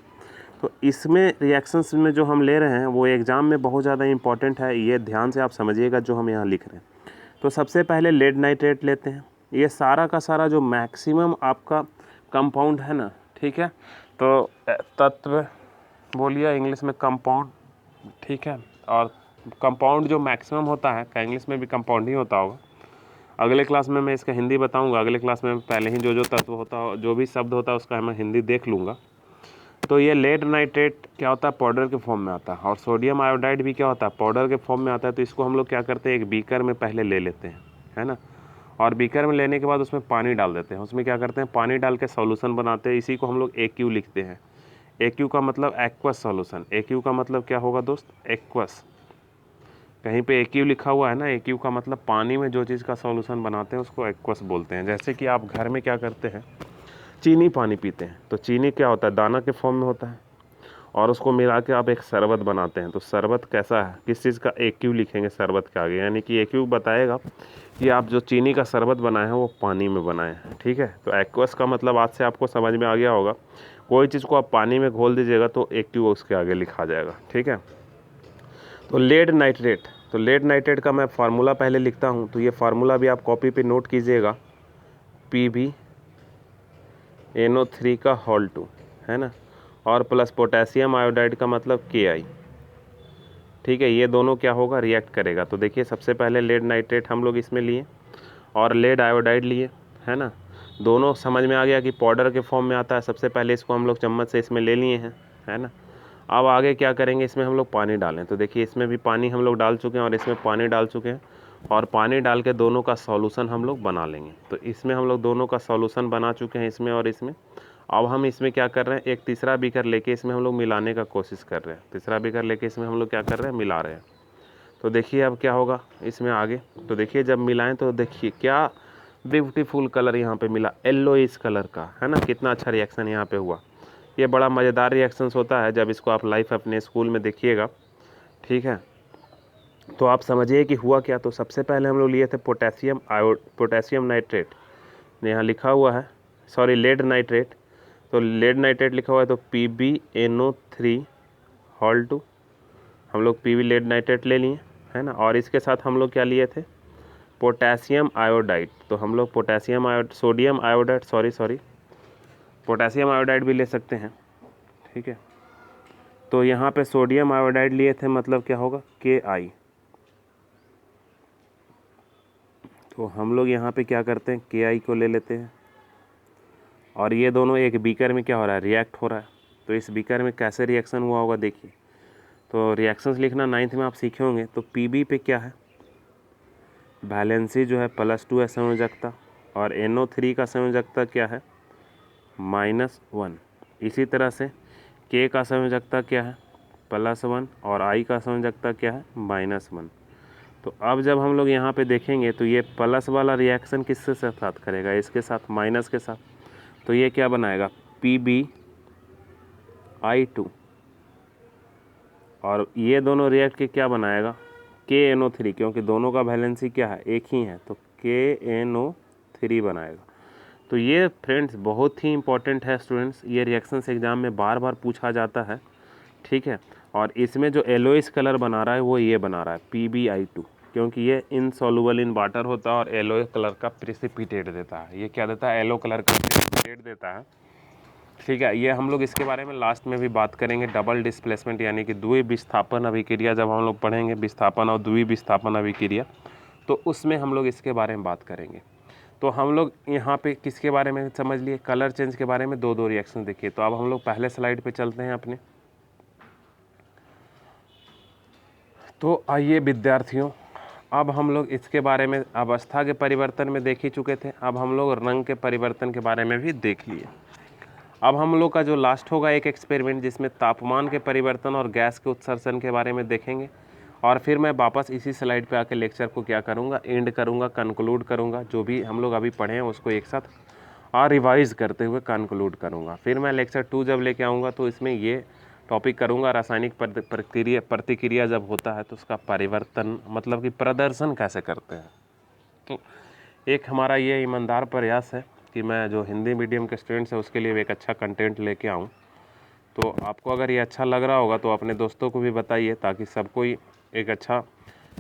तो इसमें रिएक्शंस में जो हम ले रहे हैं वो एग्ज़ाम में बहुत ज़्यादा इंपॉर्टेंट है। ये ध्यान से आप समझिएगा जो हम यहाँ लिख रहे हैं। तो सबसे पहले लेड नाइट्रेट लेते हैं। ये सारा का सारा जो मैक्सिमम आपका कंपाउंड है ना, ठीक है। तो तत्व बोलिए इंग्लिश में कंपाउंड, ठीक है। और कंपाउंड जो मैक्सिमम होता है, का इंग्लिश में भी कंपाउंड ही होता होगा। अगले क्लास में मैं इसका हिंदी बताऊंगा। अगले क्लास में पहले ही जो तत्व होता है, जो भी शब्द होता है उसका मैं हिंदी देख लूँगा। तो ये लेड नाइट्रेट क्या होता है, पाउडर के फॉर्म में आता है। और सोडियम आयोडाइड भी क्या होता है, पाउडर के फॉर्म में आता है। तो इसको हम लोग क्या करते हैं, एक बीकर में पहले ले लेते हैं, है ना। और बीकर में लेने के बाद उसमें पानी डाल देते हैं। उसमें क्या करते हैं, पानी डाल के सॉल्यूशन बनाते हैं। इसी को हम लोग AQ लिखते हैं। AQ का मतलब एक्वस सॉल्यूशन। AQ का मतलब क्या होगा दोस्त, एक्वस। कहीं पे AQ लिखा हुआ है ना, AQ का मतलब पानी में जो चीज़ का सॉल्यूशन बनाते हैं उसको एक्वस बोलते हैं। जैसे कि आप घर में क्या करते हैं, चीनी पानी पीते हैं। तो चीनी क्या होता है, दाना के फॉर्म में होता है और उसको मिला के आप एक शरबत बनाते हैं। तो शरबत कैसा है, किस चीज़ का, AQ लिखेंगे शरबत के आगे। यानी कि AQ बताएगा कि आप जो चीनी का शरबत बनाए हैं वो पानी में बनाए हैं, ठीक है। तो एक्वस का मतलब आज से आपको समझ में आ गया होगा, कोई चीज़ को आप पानी में घोल दीजिएगा तो AQ उसके आगे लिखा जाएगा, ठीक है। तो लेड नाइट्रेट, तो लेड नाइट्रेट का मैं फार्मूला पहले लिखता हूँ। तो ये फार्मूला भी आप कॉपी पे नोट कीजिएगा, PbNO3 का होल 2, है ना। और प्लस पोटेशियम आयोडाइड का मतलब Ki, ठीक है। ये दोनों क्या होगा, रिएक्ट करेगा। तो देखिए सबसे पहले लेड नाइट्रेट हम लोग इसमें लिए और लेड आयोडाइड लिए, है ना। दोनों समझ में आ गया कि पाउडर के फॉर्म में आता है। सबसे पहले इसको हम लोग चम्मच से इसमें ले लिए हैं, है ना। अब आगे क्या करेंगे, इसमें हम लोग पानी डालें। तो देखिए इसमें भी पानी हम लोग डाल चुके हैं और इसमें पानी डाल चुके हैं, और पानी डाल के दोनों का सॉल्यूशन हम लोग बना लेंगे। तो इसमें हम लोग दोनों का सॉल्यूशन बना चुके हैं, इसमें और इसमें। अब हम इसमें क्या कर रहे हैं, एक तीसरा बीकर लेके इसमें हम लोग मिलाने का कोशिश कर रहे हैं। तीसरा बीकर लेके इसमें हम लोग क्या कर रहे हैं, मिला रहे हैं। तो देखिए अब क्या होगा इसमें आगे। तो देखिए जब मिलाएं तो देखिए क्या ब्यूटीफुल कलर यहाँ पे मिला, येलोइश कलर का, है ना। कितना अच्छा रिएक्शन यहाँ पे हुआ। ये बड़ा मज़ेदार रिएक्शंस होता है जब इसको आप लाइव अपने स्कूल में देखिएगा, ठीक है। तो आप समझिए कि हुआ क्या। तो सबसे पहले हम लोग लिए थे पोटेशियम नाइट्रेट, यहाँ लिखा हुआ है, सॉरी लेड नाइट्रेट। तो लेड नाइट्रेट लिखा हुआ है, तो PbNO3 होल 2 हम लोग PB लेड नाइट्रेट ले लिए, है ना। और इसके साथ हम लोग क्या लिए थे, पोटेशियम आयोडाइड। तो हम लोग sodium iodide, sorry potassium iodide भी ले सकते हैं, ठीक है। तो यहाँ पे सोडियम आयोडाइड लिए थे, मतलब क्या होगा, Ki। तो हम लोग यहाँ पे क्या करते हैं, Ki को ले लेते हैं, और ये दोनों एक बीकर में क्या हो रहा है, रिएक्ट हो रहा है। तो इस बीकर में कैसे रिएक्शन हुआ होगा देखिए। तो रिएक्शंस लिखना 9th में आप सीखे होंगे। तो Pb पे क्या है, वैलेंसी जो है +2 है संयोजकता, और NO3 का संयोजकता क्या है, -1। इसी तरह से K का संयोजकता क्या है, +1, और I का संयोजकता क्या है, -1। तो अब जब हम लोग यहाँ पे देखेंगे तो ये प्लस वाला रिएक्शन किसके साथ करेगा, इसके साथ, माइनस के साथ। तो ये क्या बनाएगा, PbI2, और ये दोनों रिएक्ट के क्या बनाएगा, KNO3, क्योंकि दोनों का वैलेंसी क्या है, एक ही है, तो KNO3 बनाएगा। तो ये फ्रेंड्स बहुत ही इंपॉर्टेंट है स्टूडेंट्स, ये रिएक्शंस एग्जाम में बार बार पूछा जाता है, ठीक है। और इसमें जो येलोइश कलर बना रहा है वो ये बना रहा है PbI2, क्योंकि ये इनसॉल्युबल इन वाटर होता है और येलो कलर का प्रेसिपिटेट देता है। ये क्या देता है, येलो कलर का प्रेसिपिटेट देता है, ठीक है। ये हम लोग इसके बारे में लास्ट में भी बात करेंगे, डबल डिस्प्लेसमेंट यानी कि द्वि विस्थापन अभिक्रिया। जब हम लोग पढ़ेंगे विस्थापन और द्वि विस्थापन अभिक्रिया, तो उसमें हम लोग इसके बारे में बात करेंगे। तो हम लोग यहाँ पे किसके बारे में समझ लिए, कलर चेंज के बारे में, दो रिएक्शन देखिए। तो अब हम लोग पहले स्लाइड पे चलते हैं अपने। तो आइए विद्यार्थियों, अब हम लोग इसके बारे में अवस्था के परिवर्तन में देख ही चुके थे, अब हम लोग रंग के परिवर्तन के बारे में भी देख लिए। अब हम लोग का जो लास्ट होगा एक एक्सपेरिमेंट, जिसमें तापमान के परिवर्तन और गैस के उत्सर्जन के बारे में देखेंगे, और फिर मैं वापस इसी स्लाइड पे आके लेक्चर को क्या करूँगा, एंड करूँगा, कंक्लूड करूँगा। जो भी हम लोग अभी पढ़े हैं उसको एक साथ और रिवाइज करते हुए कंक्लूड करूँगा। फिर मैं लेक्चर 2 जब लेके आऊँगा तो इसमें ये टॉपिक करूँगा, रासायनिक प्रतिक्रिया जब होता है तो उसका परिवर्तन मतलब कि प्रदर्शन कैसे करते हैं। तो एक हमारा ये ईमानदार प्रयास है कि मैं जो हिंदी मीडियम के स्टूडेंट्स हैं उसके लिए एक अच्छा कंटेंट लेके आऊँ। तो आपको अगर ये अच्छा लग रहा होगा तो अपने दोस्तों को भी बताइए, ताकि सब कोई एक अच्छा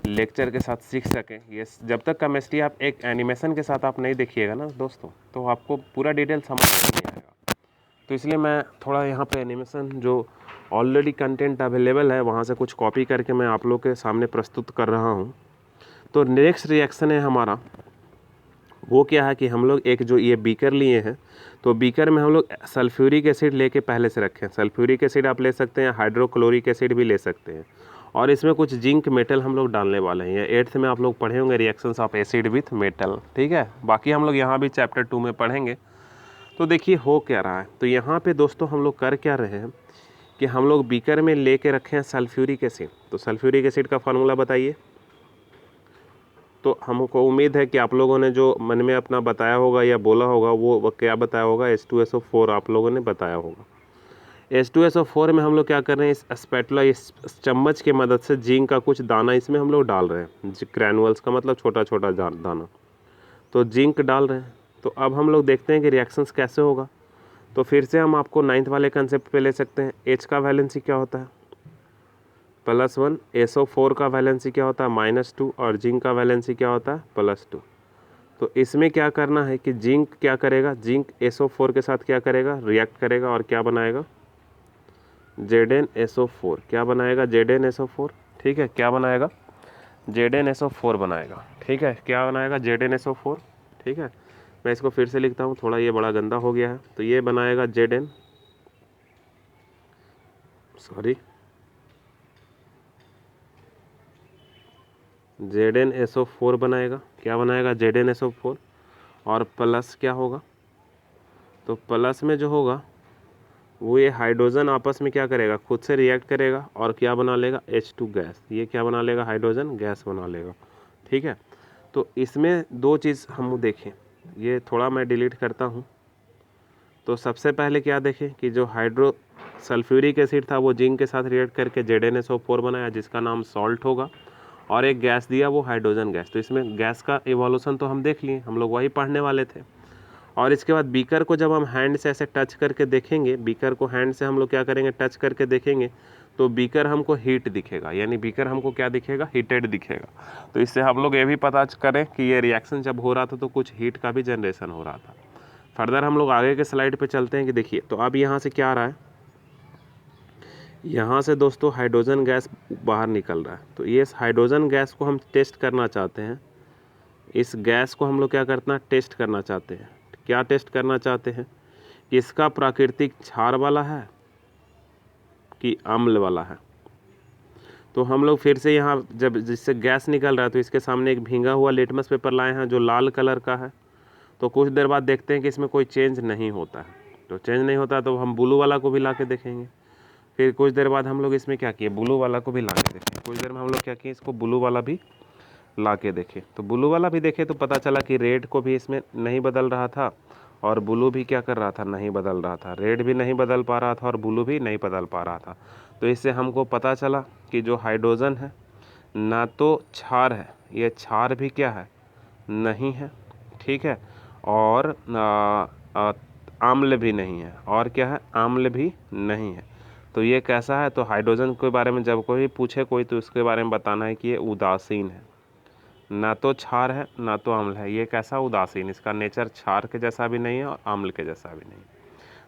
लेक्चर के साथ सीख सकें। ये जब तक केमिस्ट्री आप एक एनिमेशन के साथ आप नहीं देखिएगा ना दोस्तों, तो आपको पूरा डिटेल समझ नहीं आएगा। तो इसलिए मैं थोड़ा यहाँ पे एनिमेशन जो ऑलरेडी कंटेंट अवेलेबल है वहाँ से कुछ कॉपी करके मैं आप लोग के सामने प्रस्तुत कर रहा हूँ। तो नेक्स्ट रिएक्शन है हमारा, वो क्या है कि हम लोग एक जो ये बीकर लिए हैं, तो बीकर में हम लोग सल्फ्यूरिक एसिड लेके पहले से रखें। सल्फ्यूरिक एसिड आप ले सकते हैं, हाइड्रोक्लोरिक एसिड भी ले सकते हैं, और इसमें कुछ जिंक मेटल हम लोग डालने वाले हैं। ये 8th में आप लोग पढ़े होंगे, reactions of acid with metal, ठीक है। बाकी हम लोग यहाँ भी चैप्टर 2 में पढ़ेंगे। तो देखिए हो क्या रहा है, तो यहाँ पे दोस्तों हम लोग कर क्या रहे हैं कि हम लोग बीकर में लेके रखे हैं सल्फ्यूरिक एसिड। तो सल्फ्यूरिक एसिड का फार्मूला बताइए। तो हमको उम्मीद है कि आप लोगों ने जो मन में अपना बताया होगा या बोला होगा वो क्या बताया होगा, H2SO4 आप लोगों ने बताया होगा। H2SO4 में हम लोग क्या कर रहे हैं, इस स्पैटुला, इस चम्मच की मदद से जिंक का कुछ दाना इसमें हम लोग डाल रहे हैं। ग्रैनुअल्स का मतलब छोटा छोटा दाना, तो जिंक डाल रहे हैं। तो अब हम लोग देखते हैं कि रिएक्शंस कैसे होगा। तो फिर से हम आपको 9th वाले कंसेप्ट पे ले सकते हैं। H का वैलेंसी क्या होता है, +1, SO4 का वैलेंसी क्या होता है, -2, और जिंक का वैलेंसी क्या होता है, +2। तो इसमें क्या करना है कि जिंक क्या करेगा, जिंक SO4 के साथ क्या करेगा, रिएक्ट करेगा, और क्या बनाएगा, ZnSO4। क्या बनाएगा, ZnSO4, ठीक है। क्या बनाएगा, ZnSO4 बनाएगा, ठीक है। क्या बनाएगा, ZnSO4, ठीक है। मैं इसको फिर से लिखता हूँ, थोड़ा ये बड़ा गंदा हो गया है। तो ये बनाएगा ZnSO4 बनाएगा। क्या बनाएगा? ZnSO4। और प्लस क्या होगा? तो प्लस में जो होगा वो ये हाइड्रोजन आपस में क्या करेगा? खुद से रिएक्ट करेगा और क्या बना लेगा? H2 gas. ये क्या बना लेगा? हाइड्रोजन गैस बना लेगा। ठीक है, तो इसमें दो चीज़ हम देखें, ये थोड़ा मैं डिलीट करता हूँ। तो सबसे पहले क्या देखें कि जो हाइड्रो सल्फ्यूरिक एसिड था वो जिंक के साथ रिएक्ट करके ZnSO4 बनाया, जिसका नाम सॉल्ट होगा, और एक गैस दिया वो हाइड्रोजन गैस। तो इसमें गैस का इवोल्यूशन तो हम देख लिए, हम लोग वही पढ़ने वाले थे। और इसके बाद बीकर को जब हम हैंड से ऐसे टच करके देखेंगे, बीकर को हैंड से हम लोग क्या करेंगे? टच करके देखेंगे, तो बीकर हमको हीट दिखेगा, यानी बीकर हमको क्या दिखेगा? हीटेड दिखेगा। तो इससे हम लोग ये भी पता करें कि ये रिएक्शन जब हो रहा था तो कुछ हीट का भी जनरेशन हो रहा था। फर्दर हम लोग आगे के स्लाइड पे चलते हैं कि देखिए, तो अब यहाँ से क्या आ रहा है? यहाँ से दोस्तों हाइड्रोजन गैस बाहर निकल रहा है। तो ये हाइड्रोजन गैस को हम टेस्ट करना चाहते हैं। इस गैस को हम लोग क्या करना? टेस्ट करना चाहते हैं। क्या टेस्ट करना चाहते हैं? कि इसका प्राकृतिक क्षार वाला है कि अम्ल वाला है। तो हम लोग फिर से यहाँ जब जिससे गैस निकल रहा है तो इसके सामने एक भींगा हुआ लिटमस पेपर लाए हैं जो लाल कलर का है। तो कुछ देर बाद देखते हैं कि इसमें कोई चेंज नहीं होता है। तो चेंज नहीं होता तो हम ब्लू वाला को भी ला के देखेंगे। फिर कुछ देर बाद हम लोग इसमें क्या किए? ब्लू वाला को भी ला के देखें। कुछ देर में हम लोग क्या किए? इसको ब्लू वाला भी ला के देखे। तो ब्लू वाला भी देखे तो पता चला कि रेड को भी इसमें नहीं बदल रहा था और ब्लू भी क्या कर रहा था? नहीं बदल रहा था। रेड भी नहीं बदल पा रहा था और ब्लू भी नहीं बदल पा रहा था। तो इससे हमको पता चला कि जो हाइड्रोजन है ना तो क्षार है, ये क्षार भी क्या है? नहीं है। ठीक है, और अम्ल भी नहीं है। और क्या है? अम्ल भी नहीं है। तो ये कैसा है? तो हाइड्रोजन के बारे में जब कोई पूछे कोई, तो उसके बारे में बताना है कि ये उदासीन है, ना तो क्षार है ना तो अम्ल है। ये कैसा? उदासीन। इसका नेचर क्षार के जैसा भी नहीं है और अम्ल के जैसा भी नहीं।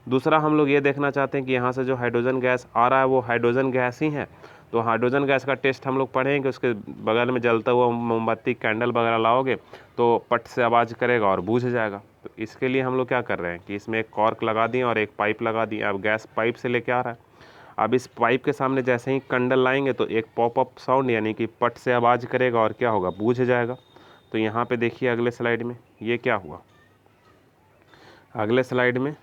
दूसरा हम लोग ये देखना चाहते हैं कि यहाँ से जो हाइड्रोजन गैस आ रहा है वो हाइड्रोजन गैस ही है। तो हाइड्रोजन गैस का टेस्ट हम लोग पढ़ेंगे। उसके बगल में जलता हुआ मोमबत्ती कैंडल वगैरह लाओगे तो पट से आवाज़ करेगा और बूझ जाएगा। तो इसके लिए हम लोग क्या कर रहे हैं कि इसमें एक कॉर्क लगा दिए और एक पाइप लगा दिए। अब गैस पाइप से लेके आ रहा है। अब इस पाइप के सामने जैसे ही कैंडल लाएंगे तो एक पॉप अप साउंड, यानी कि पट से आवाज़ करेगा और क्या होगा? बूझ जाएगा। तो यहाँ पे देखिए अगले स्लाइड में ये क्या हुआ? अगले स्लाइड में,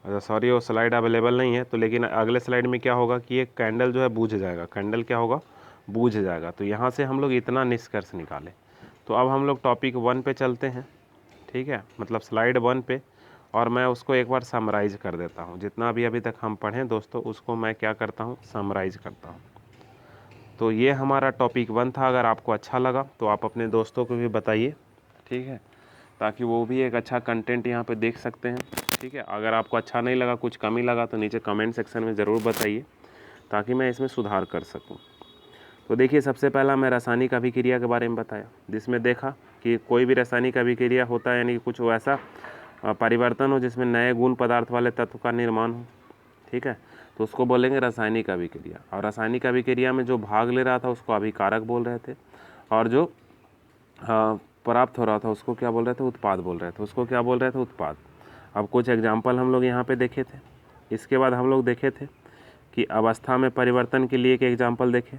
अच्छा सॉरी वो स्लाइड अवेलेबल नहीं है, तो लेकिन अगले स्लाइड में क्या होगा कि ये कैंडल जो है बूझ जाएगा। कैंडल क्या होगा? बूझ जाएगा। तो यहाँ से हम लोग इतना निष्कर्ष निकाले। तो अब हम लोग टॉपिक 1 पे चलते हैं। ठीक है, मतलब स्लाइड 1 पे, और मैं उसको एक बार समराइज़ कर देता हूँ। जितना भी अभी तक हम पढ़ें दोस्तों उसको मैं क्या करता हूँ? समराइज़ करता हूँ। तो ये हमारा टॉपिक 1 था। अगर आपको अच्छा लगा तो आप अपने दोस्तों को भी बताइए, ठीक है, ताकि वो भी एक अच्छा कंटेंट यहाँ पे देख सकते हैं। ठीक है, अगर आपको अच्छा नहीं लगा, कुछ कमी लगा तो नीचे कमेंट सेक्शन में ज़रूर बताइए ताकि मैं इसमें सुधार कर सकूँ। तो देखिए, सबसे पहला मैं रासायनिक अभिक्रिया के बारे में बताया, जिसमें देखा कि कोई भी रासायनिक अभिक्रिया होता है यानी कि कुछ वैसा परिवर्तन हो जिसमें नए गुण पदार्थ वाले तत्व का निर्माण हो। ठीक है, तो उसको बोलेंगे रासायनिक अभिक्रिया। और रासायनिक अभिक्रिया में जो भाग ले रहा था उसको अभिकारक बोल रहे थे, और जो प्राप्त हो रहा था उसको क्या बोल रहे थे? उत्पाद बोल रहे थे। उसको क्या बोल रहे थे? उत्पाद। अब कुछ एग्जाम्पल हम लोग यहाँ पे देखे थे। इसके बाद हम लोग देखे थे कि अवस्था में परिवर्तन के लिए एक एग्जाम्पल देखे,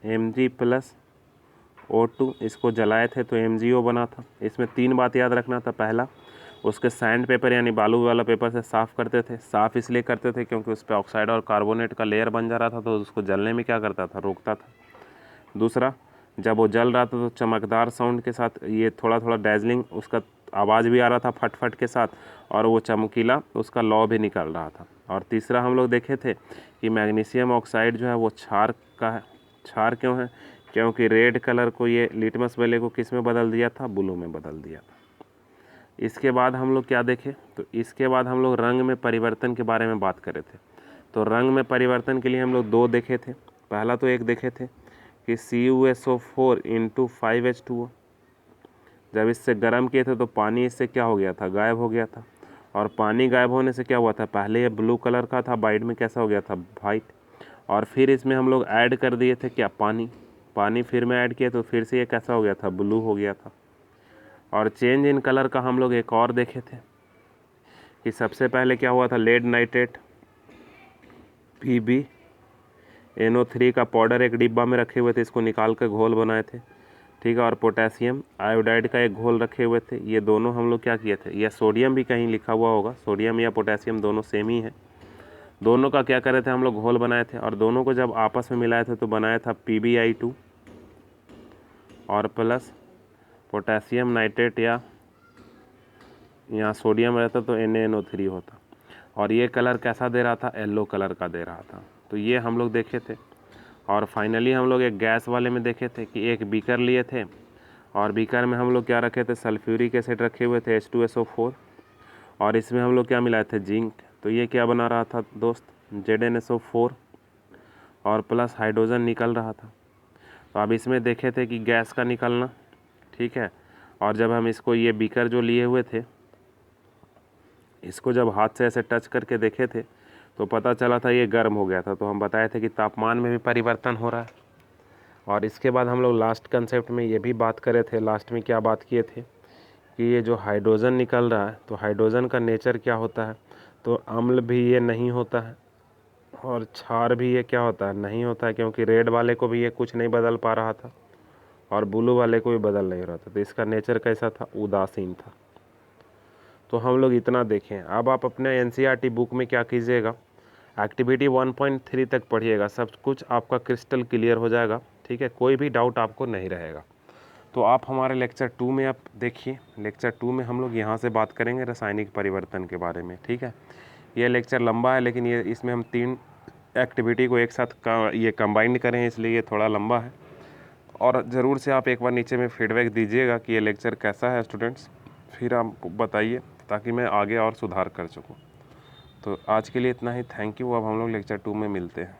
Mg+O2, इसको जलाए थे तो MgO बना था। इसमें 3 बात याद रखना था। पहला, उसके सैंड पेपर यानी बालू वाला पेपर से साफ़ करते थे। साफ़ इसलिए करते थे क्योंकि उस पर ऑक्साइड और कार्बोनेट का लेयर बन जा रहा था, तो उसको जलने में क्या करता था? रोकता था। दूसरा, जब वो जल रहा था तो चमकदार साउंड के साथ, ये थोड़ा थोड़ा डैजलिंग उसका आवाज़ भी आ रहा था फट फट के साथ, और वो चमकीला उसका लौ भी निकल रहा था। और तीसरा हम लोग देखे थे कि मैग्नीशियम ऑक्साइड जो है वो क्षार का है। क्षार क्यों है? क्योंकि रेड कलर को ये लिटमस वेले को किस में बदल दिया था? ब्लू में बदल दिया था। इसके बाद हम लोग क्या देखे? तो इसके बाद हम लोग रंग में परिवर्तन के बारे में बात करे थे। तो रंग में परिवर्तन के लिए हम लोग 2 देखे थे। पहला तो एक देखे थे कि CuSO4 × 5H2O, जब इससे गर्म किए थे तो पानी इससे क्या हो गया था? गायब हो गया था। और पानी गायब होने से क्या हुआ था? पहले ये ब्लू कलर का था, बाइड में कैसा हो गया था? वाइट। और फिर इसमें हम लोग ऐड कर दिए थे क्या? पानी। पानी फिर में ऐड किए तो फिर से ये कैसा हो गया था? ब्लू हो गया था। और चेंज इन कलर का हम लोग एक और देखे थे कि सबसे पहले क्या हुआ था, लेड नाइट्रेट PbNO3 का पाउडर एक डिब्बा में रखे हुए थे, इसको निकाल कर घोल बनाए थे, ठीक है। और पोटेशियम आयोडाइड का एक घोल रखे हुए थे। ये दोनों हम लोग क्या किए थे, या सोडियम भी कहीं लिखा हुआ होगा, सोडियम या पोटेशियम दोनों सेम ही है। दोनों का क्या करे थे हम लोग, घोल बनाए थे, और दोनों को जब आपस में मिलाए थे तो बनाया था PbI2 और प्लस पोटेशियम नाइट्रेट, या यहाँ सोडियम रहता तो NaNO3 होता। और ये कलर कैसा दे रहा था, येलो कलर का दे रहा था। तो ये हम लोग देखे थे। और फाइनली हम लोग एक गैस वाले में देखे थे कि एक बीकर लिए थे, और बीकर में हम लोग क्या रखे थे, सल्फ्यूरिक एसिड रखे हुए थे H2SO4, और इसमें हम लोग क्या मिलाए थे, जिंक। तो ये क्या बना रहा था दोस्त, ZnSO4 और प्लस हाइड्रोजन निकल रहा था। तो अब इसमें देखे थे कि गैस का निकलना, ठीक है। और जब हम इसको, ये बीकर जो लिए हुए थे, इसको जब हाथ से ऐसे टच करके देखे थे तो पता चला था ये गर्म हो गया था। तो हम बताए थे कि तापमान में भी परिवर्तन हो रहा है। और इसके बाद हम लोग लास्ट कंसेप्ट में ये भी बात करे थे, लास्ट में क्या बात किए थे कि ये जो हाइड्रोजन निकल रहा है, तो हाइड्रोजन का नेचर क्या होता है, तो अम्ल भी ये नहीं होता है, और क्षार भी ये क्या होता है, नहीं होता है, क्योंकि रेड वाले को भी ये कुछ नहीं बदल पा रहा था और ब्लू वाले को भी बदल नहीं रहा था। तो इसका नेचर कैसा था, उदासीन था। तो हम लोग इतना देखें। अब आप अपने NCERT बुक में क्या कीजिएगा, एक्टिविटी 1.3 तक पढ़िएगा, सब कुछ आपका क्रिस्टल क्लियर हो जाएगा, ठीक है। कोई भी डाउट आपको नहीं रहेगा। तो आप हमारे लेक्चर 2 में आप देखिए, लेक्चर 2 में हम लोग यहाँ से बात करेंगे रासायनिक परिवर्तन के बारे में, ठीक है। ये लेक्चर लंबा है, लेकिन ये इसमें हम 3 एक्टिविटी को एक साथ ये कंबाइंड करें, इसलिए ये थोड़ा लंबा है। और ज़रूर से आप एक बार नीचे में फीडबैक दीजिएगा कि ये लेक्चर कैसा है स्टूडेंट्स, फिर आप बताइए ताकि मैं आगे और सुधार कर सकूँ। तो आज के लिए इतना ही, थैंक यू। अब हम लोग लेक्चर 2 में मिलते हैं।